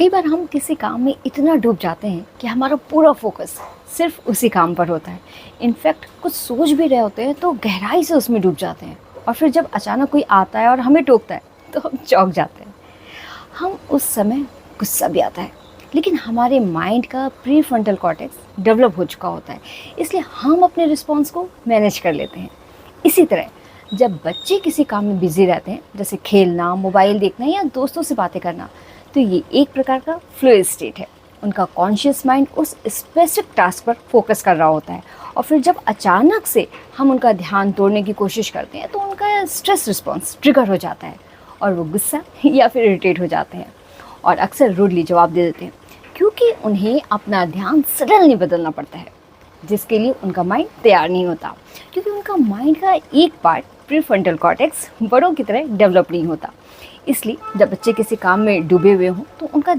कई बार हम किसी काम में इतना डूब जाते हैं कि हमारा पूरा फोकस सिर्फ उसी काम पर होता है। इनफैक्ट कुछ सोच भी रहे होते हैं तो गहराई से उसमें डूब जाते हैं, और फिर जब अचानक कोई आता है और हमें टोकता है तो हम चौंक जाते हैं। हम उस समय गुस्सा भी आता है, लेकिन हमारे माइंड का प्री फ्रंटल कॉर्टेक्स डेवलप हो चुका होता है, इसलिए हम अपने रिस्पॉन्स को मैनेज कर लेते हैं। इसी तरह जब बच्चे किसी काम में बिजी रहते हैं, जैसे खेलना, मोबाइल देखना या दोस्तों से बातें करना, तो ये एक प्रकार का फ्लो स्टेट है। उनका कॉन्शियस माइंड उस स्पेसिफिक टास्क पर फोकस कर रहा होता है, और फिर जब अचानक से हम उनका ध्यान तोड़ने की कोशिश करते हैं तो उनका स्ट्रेस रिस्पॉन्स ट्रिगर हो जाता है, और वो गुस्सा या फिर इरिटेट हो जाते हैं और अक्सर रूडली जवाब दे देते हैं, क्योंकि उन्हें अपना ध्यान सडनली बदलना पड़ता है, जिसके लिए उनका माइंड तैयार नहीं होता, क्योंकि उनका माइंड का एक पार्ट प्रीफ्रंटल कॉर्टेक्स बड़ों की तरह डेवलप नहीं होता। इसलिए जब बच्चे किसी काम में डूबे हुए हों तो उनका